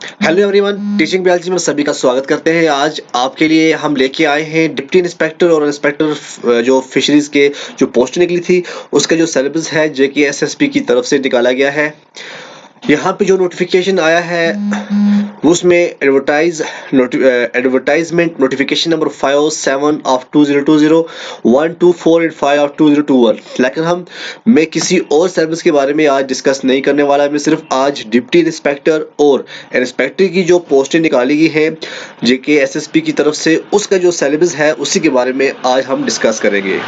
Hello everyone, teaching biology में सभी का स्वागत करते हैं। आज आपके लिए हम लेके आए हैं डिप्टी इंस्पेक्टर और इंस्पेक्टर जो फिशरीज के जो पोस्ट निकली थी उसका जो सिलेबस है जेके एसएसपी की तरफ से निकाला गया है। यहाँ पे जो नोटिफिकेशन आया है उसमें advertisement notification number 57 of 2020, 124 and 5 of 2021। लेकिन मैं किसी और सर्विस के बारे में आज डिस्कस नहीं करने वाला। मैं सिर्फ आज डिप्टी इंस्पेक्टर और इंस्पेक्टर की जो पोस्टें निकाली गई हैं जेके एसएसपी की तरफ से उसका जो सिलेबस है उसी के बारे में आज हम डिस्कस करेंगे।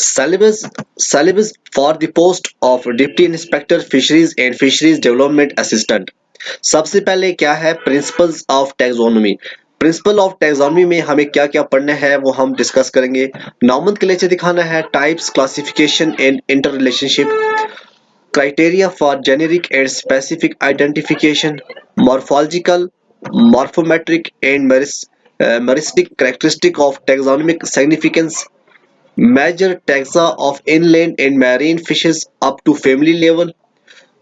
Syllabus for the post of Deputy Inspector Fisheries and Fisheries Development Assistant। सबसे पहले क्या है principles of taxonomy. Principle of taxonomy में हमें क्या क्या पढ़ना है वो हम डिस्कस करेंगे। नॉमेनक्लेचर दिखाना है, types, classification and inter relationship, criteria for generic and specific identification, morphological, morphometric and meristic characteristic of taxonomic significance, major taxa of inland and marine fishes up to family level,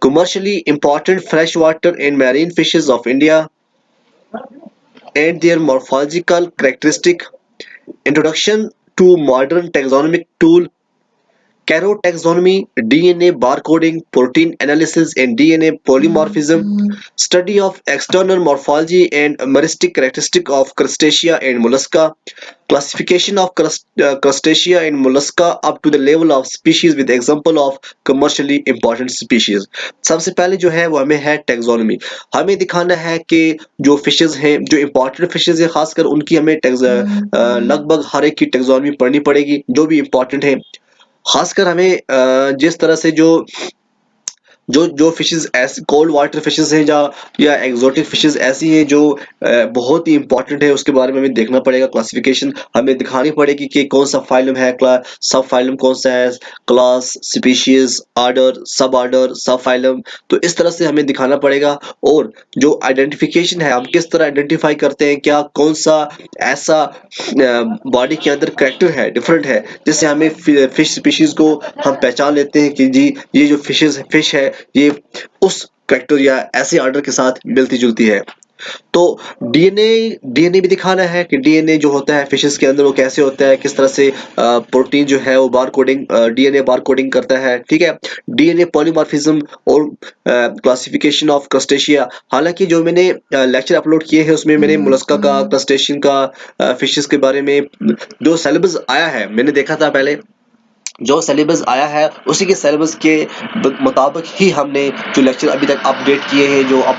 commercially important freshwater and marine fishes of India and their morphological characteristic, introduction to modern taxonomic tool, Taxonomy, DNA barcoding, protein analysis and DNA polymorphism, study of external morphology and meristic characteristic of Crustacea and Mollusca, classification of Crustacea and Mollusca up to the level of species with example of commercially important species। सबसे पहले जो है वो हमें है taxonomy. हमें दिखाना है कि जो फिशेज हैं, जो इंपॉर्टेंट फिशेज हैं, खासकर उनकी हमें लगभग हर एक की टैक्सोनॉमी पढ़नी पड़ेगी जो भी इंपॉर्टेंट है। खासकर हमें जिस तरह से जो जो जो फिशेस ऐसे कोल्ड वाटर फिशेस हैं या एग्जोटिक फिशेस ऐसी हैं जो बहुत ही इंपॉर्टेंट है, उसके बारे में हमें देखना पड़ेगा। क्लासिफिकेशन हमें दिखानी पड़ेगी कि कौन सा फाइलम है, सब फाइलम कौन सा है, क्लास, स्पीशीज, ऑर्डर, सब ऑर्डर, सब फाइलम। तो इस तरह से हमें दिखाना पड़ेगा। और जो आइडेंटिफिकेशन है, हम किस तरह आइडेंटिफाई करते हैं, क्या कौन सा ऐसा बॉडी के अंदर करेक्टर है, डिफरेंट है, जिससे हमें फिश स्पीशीज को हम पहचान लेते हैं कि जी ये जो फिश है ये उस करेक्टर या ऐसे ऑर्डर के साथ मिलती जुलती है। तो डीएनए भी दिखाना है कि डीएनए जो होता है फिशेस के अंदर वो कैसे होता है, किस तरह से प्रोटीन जो है वो बार कोडिंग, डीएनए बार कोडिंग करता है। ठीक है, डीएनए पॉलीमॉर्फिज्म और क्लासिफिकेशन ऑफ क्रस्टेशिया। हालांकि जो मैंने लेक्चर अपलोड किए हैं उसमें मैंने मोलस्का का, क्रस्टेशियन का, फिशेस के बारे में जो सिलेबस आया है मैंने देखा था। पहले जो सिलेबस आया है उसी के सिलेबस के मुताबिक ही हमने जो लेक्चर अभी तक अपडेट किए हैं, जो अब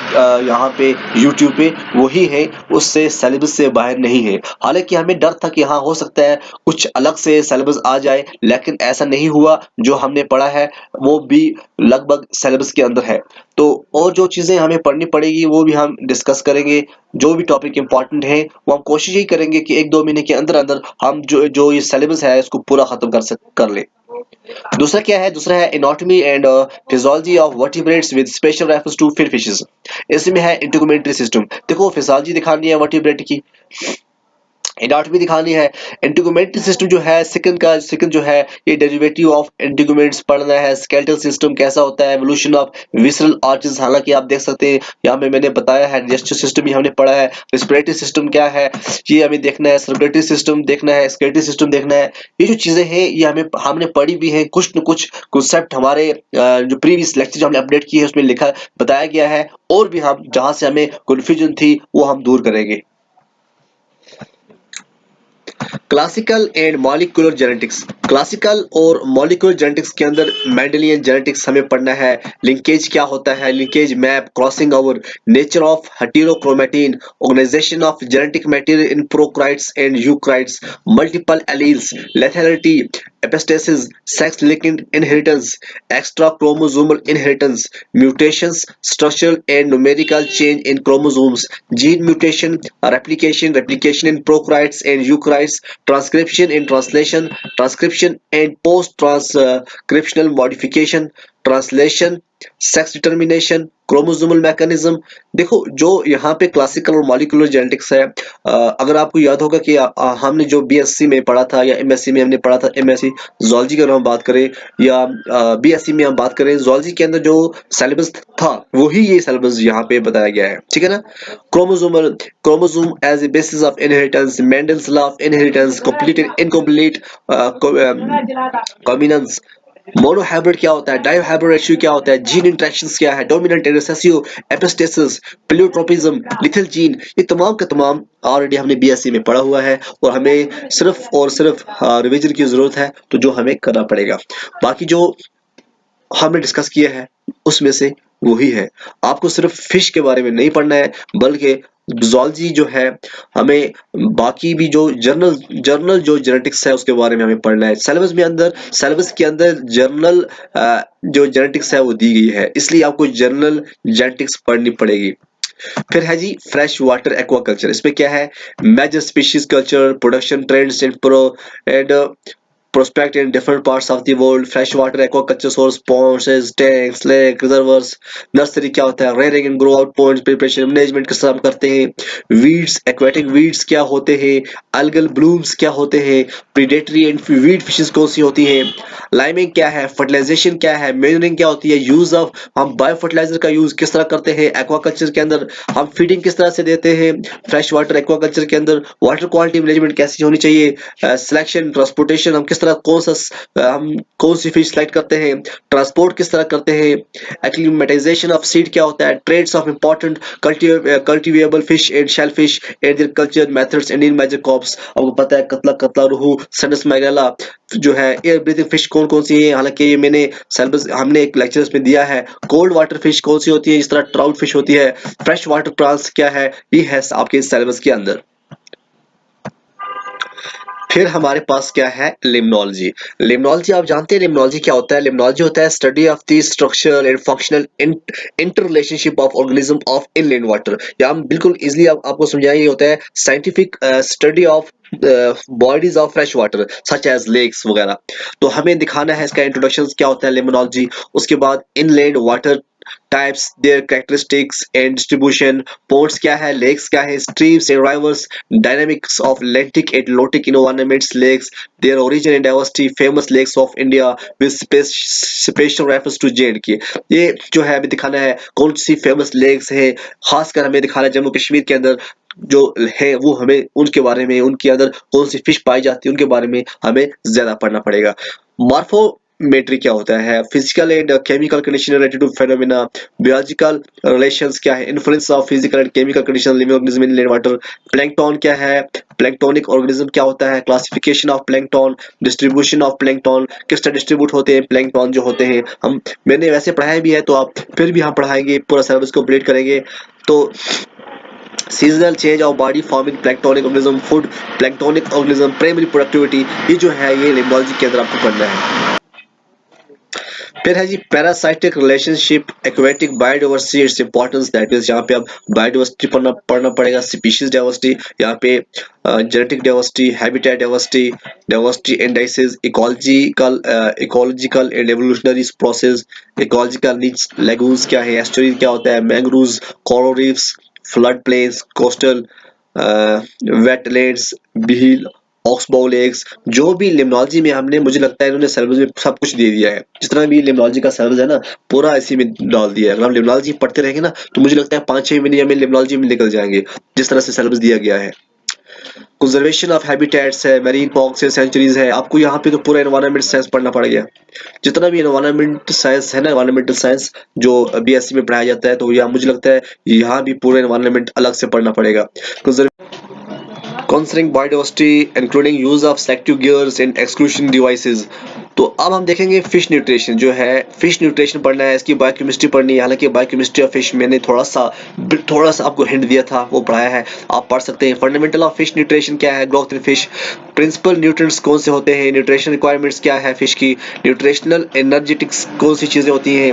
यहाँ पे यूट्यूब पे वही है, उससे सिलेबस से बाहर नहीं है। हालांकि हमें डर था कि हाँ हो सकता है कुछ अलग से सिलेबस आ जाए, लेकिन ऐसा नहीं हुआ। जो हमने पढ़ा है वो भी लगभग सिलेबस के अंदर है। तो और जो चीजें हमें पढ़नी पड़ेगी वो भी हम डिस्कस करेंगे। जो भी टॉपिक इंपॉर्टेंट है वो हम कोशिश यही करेंगे कि 1-2 महीने के अंदर अंदर हम जो ये सिलेबस है इसको पूरा खत्म कर ले। दूसरा क्या है, दूसरा है anatomy and physiology of vertebrates with special reference to fin fishes. इसमें है इंटीग्यूमेंट्री सिस्टम। देखो फिजियोलॉजी दिखानी है वर्टिब्रेट की, एनाटॉमी दिखानी है। इंटीग्यूमेंट्री सिस्टम जो है सेकंड जो है ये डेरिवेटिव ऑफ इंटीग्यूमेंट्स पढ़ना है। स्केलेटल सिस्टम कैसा होता है, एवोल्यूशन ऑफ विसरल आर्चेस। हालांकि आप देख सकते हैं यहाँ पे मैंने बताया है डाइजेस्टिव सिस्टम भी हमने पढ़ा है। रेस्पिरेटरी सिस्टम क्या है ये हमें देखना है, सर्कुलेटरी सिस्टम देखना है, स्केलेटरी सिस्टम देखना है। ये जो चीजें हैं ये हमने पढ़ी भी है। कुछ न कुछ कॉन्सेप्ट हमारे जो प्रीवियस लेक्चर जो हमने अपडेट किए हैं उसमें लिखा बताया गया है, और भी हम जहां से हमें कंफ्यूजन थी वो हम दूर करेंगे। Classical and molecular genetics. Classical और मॉलिक्यूलर जेनेटिक्स के अंदर मेंडेलियन जेनेटिक्स हमें पढ़ना है। लिंकेज क्या होता है, linkage map, crossing over, nature of heterochromatin, organisation of genetic material in prokaryotes and eukaryotes, multiple alleles, lethality, epistasis, sex linked inheritance, extra chromosomal inheritance, mutations, structural and numerical change in chromosomes, gene mutation, replication in prokaryotes and eukaryotes, transcription and translation, transcription and post-transcriptional modification, translation, sex determination, chromosomal mechanism. देखो जो यहाँ पे classical और molecular genetics है, अगर आपको याद होगा कि हमने जो बीएससी में पढ़ा था या एमएससी में हमने पढ़ा था, एमएससी जूलॉजी की अगर हम बात करें या बीएससी में हम बात करें, जूलॉजी के अंदर जो सिलेबस था वही ये सिलेबस यहाँ पे बताया गया है, ठीक है ना। Chromosome as a basis of inheritance, Mendel's law of inheritance, complete and incomplete codominance, monohybrid क्या होता है, डायोहाइब्रिड रेशियो क्या होता है, जीन इंटरेक्शंस क्या है, dominant and recessive epistasis, pleiotropism, lethal gene, ये तमाम का तमाम ऑलरेडी हमने बीएससी में पढ़ा हुआ है और हमें सिर्फ और सिर्फ रिवीजन की जरूरत है, तो जो हमें करना पड़ेगा। बाकी जो हमने डिस्कस किया है उसमें से वही है। आपको सिर्फ फिश के बारे में नहीं पढ़ना है, बल्कि जूलॉजी जो है हमें बाकी भी जो जर्नल जो जेनेटिक्स है उसके बारे में हमें पढ़ना है। सिलेबस के अंदर जर्नल जो जेनेटिक्स है वो दी गई है, इसलिए आपको जर्नल जेनेटिक्स पढ़नी पड़ेगी। फिर है जी फ्रेश वाटर एक्वाकल्चर। इसमें क्या है, major species culture, production trends and prospect in different parts of the world, freshwater aquaculture source, ponds, tanks, lake, reservoirs, nursery क्या होता है, rearing and grow out points, preparation, management किस तरह हम करते हैं, weeds, aquatic weeds क्या होते हैं, algal blooms क्या होते हैं, predatory and weed fishes कौन सी होती हैं, liming क्या है, fertilization क्या है, manuring क्या होती है, use of हम बायो फर्टिलाइजर का यूज किस तरह करते हैं, एक्वाकल्चर के अंदर हम फीडिंग किस तरह से देते हैं, फ्रेश वाटर एक्वाकल्चर के अंदर वाटर क्वालिटी मैनेजमेंट कैसी होनी चाहिए, सिलेक्शन ट्रांसपोर्टेशन हम किस तरह हम कौन सी फिश सिलेक्ट करते हैं, ट्रांसपोर्ट किस तरह करते हैं, एक्लिमेटाइजेशन ऑफ सीड क्या होता है, trades of important cultivable fish and shell fish and their culture methods, Indian major crops. आपको पता है कतला कतला रोहू, सनस मैगरेला जो है एयर ब्रीथिंग फिश कौन कौन सी है, हालांकि ये मैंने सिलेबस हमने एक लेक्चर्स में दिया है। कोल्ड वाटर फिश कौन सी होती है, इस तरह ट्राउट फिश होती है, फ्रेश वाटर प्रॉन्स क्या है, ये है आपके सिलेबस के अंदर। फिर हमारे पास क्या है, लिम्नोलॉजी। लिम्नोलॉजी आप जानते हैं लिम्नोलॉजी क्या होता है, लिम्नोलॉजी होता है study of the structure and functional interrelationship of organism of inland water, या हम बिल्कुल इजीली आपको समझाएंगे, ये होता है scientific study of bodies of fresh water such as lakes वगैरह। तो हमें दिखाना है इसका इंट्रोडक्शन क्या होता है लिम्नोलॉजी, उसके बाद inland water types, their characteristics and distribution, ports क्या है, लेक्स क्या है, streams and rivers, dynamics of lactic and lotic environments, lakes, their origin and diversity, famous lakes of India with special reference to J and K. ये जो है हमें दिखाना है कौन सी फेमस लेक्स है, खासकर हमें दिखाना है जम्मू कश्मीर के अंदर जो है वो हमें उनके बारे में, उनके अंदर कौन सी फिश पाई जाती है उनके बारे में हमें ज्यादा पढ़ना पड़ेगा। मॉर्फोमेट्री क्या होता है, physical and chemical condition related to phenomena, biological relations क्या है, influence of physical and chemical condition living organism in land water, plankton क्या है, प्लैंकटोनिक ऑर्गेनिज्म क्या होता है, classification of plankton, distribution of plankton, किस तरह डिस्ट्रीब्यूट होते हैं प्लैंकटन जो होते हैं, मैंने वैसे पढ़ाया भी है तो आप फिर भी हम पढ़ाएंगे, पूरा सिलेबस कंप्लीट करेंगे। तो seasonal change of body forming planktonic organism, food planktonic organism, primary productivity, ये जो है ये लिम्नोलॉजी के अंदर आपको पढ़ना है। फिर है जी parasitic relationship, aquatic biodiversity, its importance, that means यहाँ पे आप बायोडाइवर्सिटी पढ़ना पड़ेगा, स्पीशीज डाइवर्सिटी, यहाँ पे genetic diversity, habitat diversity, diversity indices, ecological and evolutionary process, ecological needs, lagoons क्या है, एस्टुअरीज क्या होता है, mangroves, coral reefs, flood plains, coastal wetlands, beel, oxbow lakes, जो भी लिम्नोलॉजी में हमने, मुझे लगता है इन्होंने सिलेबस में सब कुछ दे दिया है, जितना भी लिम्नोलॉजी का सिलेबस है ना पूरा इसी में डाल दिया है। अगर हम लिम्नोलॉजी पढ़ते रहेंगे ना तो मुझे लगता है 5-6 महीने हमें लिम्नोलॉजी में निकल जाएंगे, जिस तरह से सिलेबस दिया गया है। कंजर्वेशन ऑफ हैबिटेट्स है, मैरीन पॉक्स है, सेंचुरीज है, आपको यहाँ पे तो पूरा एनवायरमेंट साइंस पढ़ना पड़ेगा, जितना भी एनवायरमेंट साइंस है ना, एनवायरमेंटल साइंस जो बीएससी में पढ़ाया जाता है, तो यहाँ मुझे लगता है यहाँ भी पूरा एनवायरमेंट अलग से पढ़ना पड़ेगा। Considering biodiversity including use of selective gears and exclusion devices। तो अब हम देखेंगे फिश न्यूट्रिशन, जो है फिश न्यूट्रिशन पढ़ना है, इसकी बायोकेमिस्ट्री पढ़नी है, हालांकि बायोकेमिस्ट्री ऑफ फिश मैंने थोड़ा सा आपको हिंट दिया था, वो पढ़ाया है, आप पढ़ सकते हैं। फंडामेंटल ऑफ फिश न्यूट्रिशन क्या है, growth in fish, principal nutrients कौन से होते हैं, न्यूट्रिशन रिक्वायरमेंट्स क्या है फिश की, न्यूट्रिशनल एनर्जेटिक्स कौन सी चीजें होती हैं,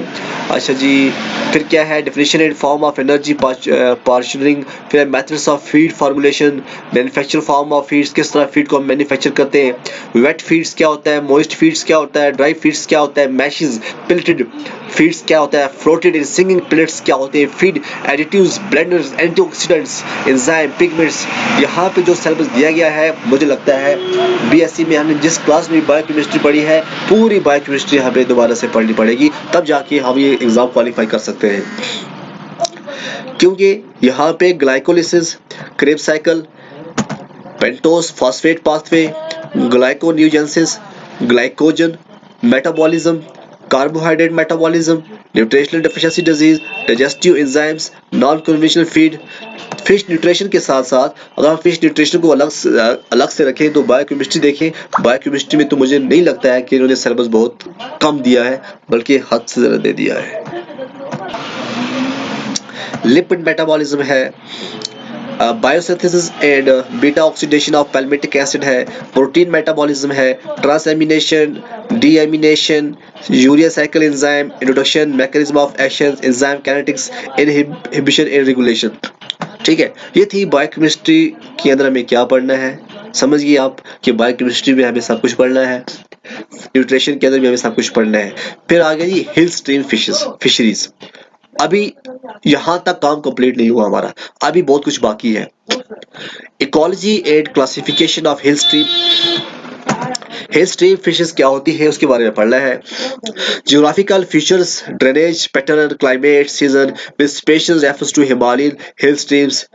अच्छा जी, फिर क्या है definition and form of energy partitioning, फिर methods of feed formulation, manufacturing manufacture form of feeds, किस तरह फीड को हम मैन्युफैक्चर करते हैं, वेट फीड्स क्या होता है, मॉइस्ट फीड्स क्या होता है, ड्राई फीड्स क्या होता है, मैशेस, पिलेटेड फीड्स क्या होता है, फ्लोटेड एंड सिंगिंग पिलेट्स क्या होते हैं, feed additives, blenders, antioxidants, enzyme, pigments. यहाँ पे जो सिलेबस दिया गया है, मुझे लगता है बीएससी में हमने जिस क्लास में बायोकेमिस्ट्री पढ़ी है, पूरी बायोकेमिस्ट्री हमें दोबारा से पढ़नी पड़ेगी, तब जाके हम ये एग्जाम क्वालिफाई कर सकते हैं। क्योंकि यहाँ पे glycolysis, Krebs cycle, pentose phosphate pathway, gluconeogenesis, glycogen metabolism, carbohydrate metabolism, nutritional deficiency disease, digestive enzymes, non conventional feed, fish nutrition के साथ साथ अगर हम फिश न्यूट्रिशन को अलग से रखें तो बायोकेमिस्ट्री देखें, बायोकेमिस्ट्री में तो मुझे नहीं लगता है कि इन्होंने सिलेबस बहुत कम दिया है, बल्कि हद से ज़्यादा दे दिया है। लिपिड मेटाबॉलिज्म है, biosynthesis and beta oxidation of palmitic acid है, प्रोटीन मेटाबॉलिज्म है, transamination, deamination, urea cycle enzyme, introduction, mechanism of action, enzyme kinetics, inhibition and regulation. ठीक है, ये थी बायोकेमिस्ट्री के अंदर हमें क्या पढ़ना है। समझिए आप कि बायोकेमिस्ट्री में हमें सब कुछ पढ़ना है, न्यूट्रिशन के अंदर भी हमें सब कुछ पढ़ना है। फिर आ गया जी हिल स्ट्रीम फिशरीज। अभी यहां तक काम कंप्लीट नहीं हुआ हमारा, अभी बहुत कुछ बाकी है। Ecology and classification of hill stream fishes क्या होती है उसके बारे में पढ़ना है। Geographical features, drainage pattern, climate, season with special reference to Himalayan hill streams.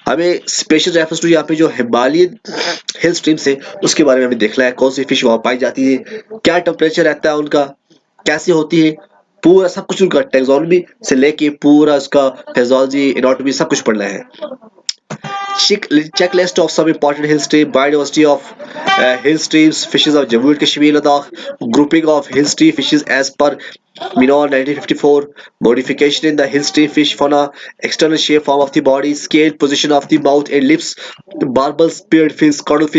हमें स्पेशल रेफरेंस टू यहाँ पे जो हिमालयन हिल स्ट्रीम्स है उसके बारे में हमें देखना है, कौन सी फिश वहां पाई जाती है, क्या टेम्परेचर रहता है उनका, कैसे होती है, पूरा सब कुछ उनका टैक्सोनॉमी से लेके पूरा उसका फिजियोलॉजी, एनाटॉमी सब कुछ पढ़ना है। checklist of some important hill stream, biodiversity of hill streams, fishes of Jammu and Kashmir, Ladakh, grouping of hill stream fishes as per Minon 1954, modification in the hill stream fish fauna, external shape, form of the body, scale, position of the mouth and lips, barbel, speared fins, caudal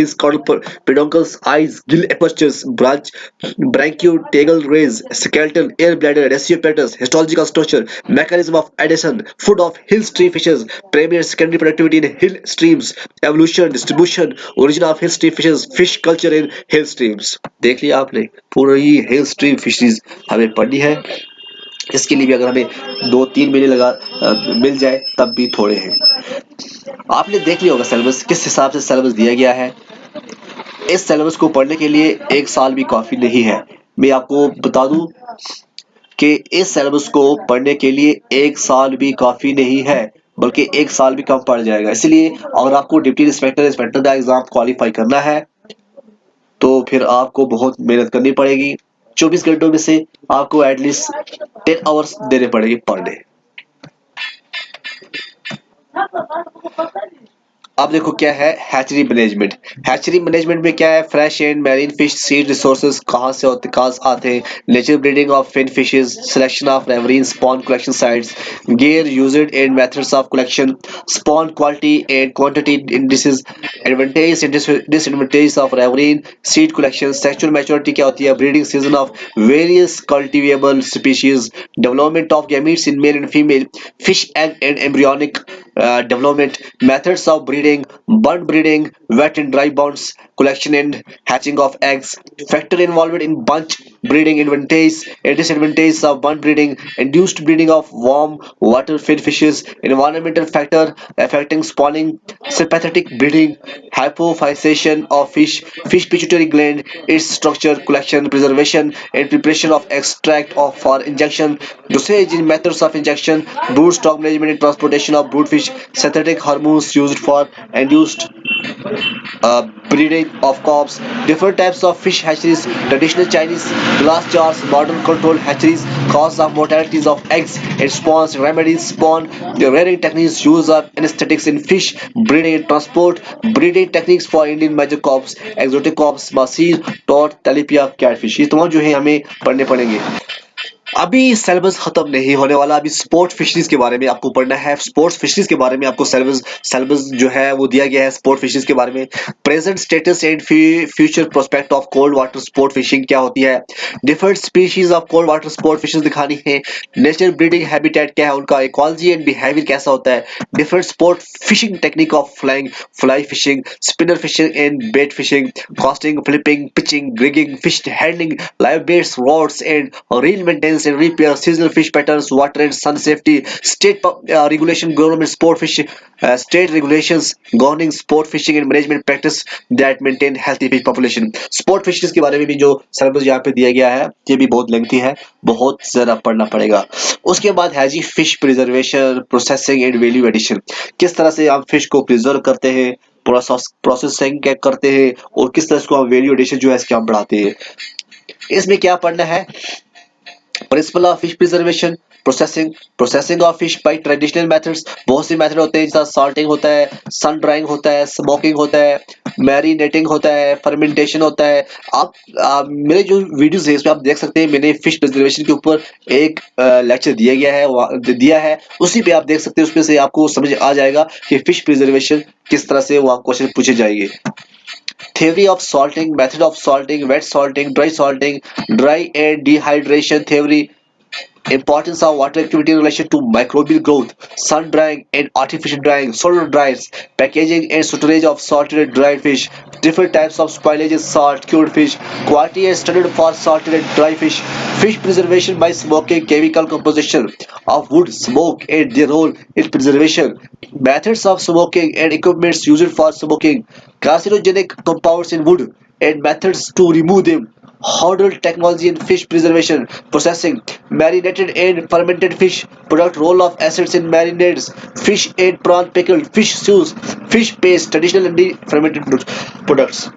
peduncles, eyes, gill apertures, branchiotagal rays, skeleton, air bladder, reciopetus, histological structure, mechanism of adhesion, food of hill stream fishes, primary and secondary productivity in hill streams, evolution, distribution, origin of hill stream fishes, fish culture in hill streams। देख लिया आपने, पूरी हिल stream fisheries हमें पढ़नी है। इसके लिए भी अगर हमें 2-3 महीने मिल जाए तब भी थोड़े हैं। आपने देख लिया होगा सिलेबस, किस हिसाब से सिलेबस दिया गया है। इस सिलेबस को पढ़ने के लिए 1 साल भी काफी नहीं है। मैं आपको बता दूं कि इस सिलेबस को पढ़ने के लिए 1 साल भी काफी नहीं है, बल्कि 1 साल भी कम पड़ जाएगा। इसलिए अगर आपको डिप्टी इंस्पेक्टर का एग्जाम क्वालिफाई करना है तो फिर आपको बहुत मेहनत करनी पड़ेगी। 24 घंटों में से आपको एटलीस्ट 10 आवर्स देने पड़ेंगे पर डे। अब देखो क्या है हैचरी मैनेजमेंट। हैचरी मैनेजमेंट में क्या है, fresh and marine fish seed resources कहाँ से आते हैं, natural breeding of fin fishes, selection of riverine spawn collection sites, gear used and methods of collection, spawn quality and quantity indices, advantage and disadvantage of riverine seed collection, sexual maturity क्या होती है, breeding season of various cultivable species, development of gametes in male and female, fish egg and embryonic development, methods of breeding, bud breeding, wet and dry bonds, collection and hatching of eggs, factor involved in bunch breeding, advantages and disadvantages of bud breeding, induced breeding of warm water fed fishes, environmental factor affecting spawning, sympathetic breeding, hypophysis of fish pituitary gland, its structure, collection, preservation and preparation of extract of for injection, dosage in methods of injection, brood stock management and transportation of brood fish, synthetic hormones used for induced breeding of calves, different types of fish hatcheries, traditional Chinese glass jars, modern controlled hatcheries, cause of mortalities of eggs and spawns, remedies, spawn, the rearing techniques, use of anesthetics in fish, breeding and transport, breeding techniques for Indian major crops, exotic crops, mahseer, trout, tilapia, catfish। ये तमाम जो है हमें पढ़ने पड़ेंगे। अभी syllabus खत्म नहीं होने वाला। अभी स्पोर्ट फिशरीज के बारे में आपको पढ़ना है। स्पोर्ट्स फिशरीज के बारे में आपको सिलेबस सिलेबस जो है वो दिया गया है स्पोर्ट फिशरीज के बारे में। Present status and future prospect of cold water sport fishing क्या होती है। Different species of cold water sport fishes दिखानी है। नेचर ब्रीडिंग हैबिटेट क्या है, उनका इकोलॉजी एंड बिहेवियर कैसा होता है। Different sport fishing technique of flying, fly fishing, spinner fishing and bait fishing, casting, flipping, pitching, rigging, fish handling, live baits, rods, and reel maintenance and repair, seasonal fish patterns, water and sun safety, state regulation, government sport fish, state regulations governing sport fishing and management practice that maintain healthy fish population. Sport fisheries के बारे में भी जो syllabus यहाँ पे दिया गया है ये भी बहुत लेंथी है, बहुत ज्यादा पढ़ना पड़ेगा। उसके बाद है जी fish preservation, processing and value addition. किस तरह से आप फिश को प्रिजर्व करते हैं, प्रोसेसिंग क्या करते हैं और किस तरह से हम वैल्यू एडिशन जो है इसके हम बढ़ाते हैं। इसमें क्या पढ़ना है, principle of fish preservation, processing of fish by traditional methods. बहुत से मेथड होते हैं जैसा सॉल्टिंग होता है, सन ड्राइंग होता है, स्मोकिंग होता है, मैरिनेटिंग होता है, फर्मेंटेशन होता है। मेरे जो वीडियोस है इसमें आप देख सकते हैं, मैंने फिश प्रिजर्वेशन के ऊपर एक लेक्चर दिया है, उसी पे आप देख सकते हैं। उसमें से आपको समझ आ जाएगा कि फिश प्रिजर्वेशन किस तरह से वो क्वेश्चन पूछे जाएंगे। Theory of salting, method of salting, wet salting, dry and dehydration theory, importance of water activity in relation to microbial growth, sun drying and artificial drying, solar dryers, packaging and storage of salted and dried fish, different types of spoilage, salt, cured fish, quality and standard for salted and dry fish preservation by smoking, chemical composition of wood, smoke and their role in preservation, methods of smoking and equipments used for smoking, carcinogenic compounds in wood and methods to remove them, Hodl technology in fish preservation, processing, marinated and fermented fish, product role of acids in marinades, fish and prawn pickled, fish stews, fish paste, traditional and fermented products.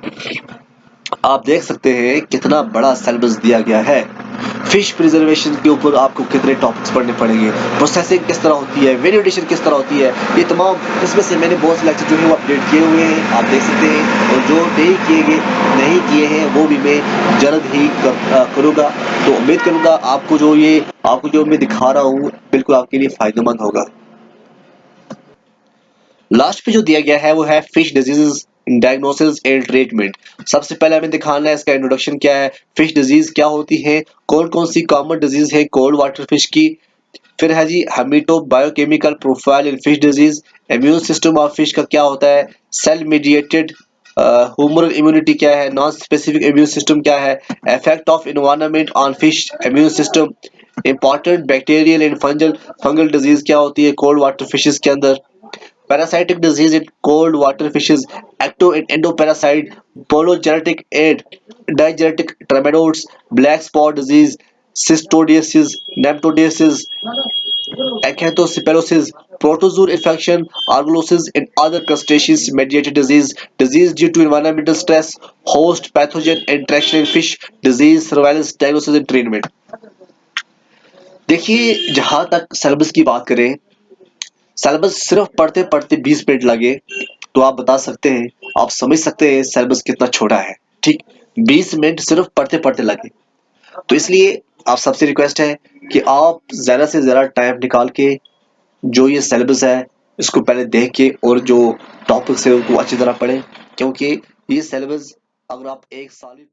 आप देख सकते हैं कितना बड़ा syllabus दिया गया है। Fish preservation के ऊपर आपको कितने टॉपिक्स पढ़ने पड़ेंगे, प्रोसेसिंग किस तरह होती है, वैल्यू एडिशन किस तरह होती है, ये तमाम इसमें से मैंने बहुत से लेक्चर जो है वो अपडेट किए हुए हैं, आप देख सकते हैं। और जो नहीं किए हैं वो भी मैं जल्द ही करूँगा। तो उम्मीद करूँगा आपको जो मैं दिखा रहा हूँ बिल्कुल आपके लिए फायदेमंद होगा। लास्ट पे जो दिया गया है वो है fish diseases diagnosis and treatment. सबसे पहले हमें दिखाना है इसका इंट्रोडक्शन क्या है, फिश डिजीज क्या होती है, कौन कौन सी कॉमन डिजीज है कोल्ड वाटर फिश की। फिर है जी haemato biochemical profile in fish disease, immune system of fish का क्या होता है, सेल मीडिएटेड ह्यूमरल इम्यूनिटी क्या है, नॉन स्पेसिफिक इम्यून सिस्टम क्या है, effect of environment on fish immune system, important bacterial and fungal disease क्या होती है कोल्ड वाटर फिशेस के अंदर, parasitic disease in cold water fishes, ecto and endoparasite, polygenetic and digenetic trematodes, black spot disease, cystidiasis, nematodesis, acanthospalosis, protozoal infection, argillosis and other crustaceans mediated disease due to environmental stress, host pathogen interaction in fish, disease surveillance, diagnosis and treatment. देखिए जहां तक syllabus की बात करें, syllabus सिर्फ पढ़ते पढ़ते 20 minute लगे तो आप बता सकते हैं, आप समझ सकते हैं सिलेबस कितना छोटा है। ठीक, 20 मिनट सिर्फ पढ़ते पढ़ते लगे। तो इसलिए आप सबसे रिक्वेस्ट है कि आप ज्यादा से ज्यादा टाइम निकाल के जो ये सिलेबस है इसको पहले देख के और जो टॉपिक्स है उनको अच्छी तरह पढ़ें, क्योंकि ये सिलेबस अगर आप एक साल भी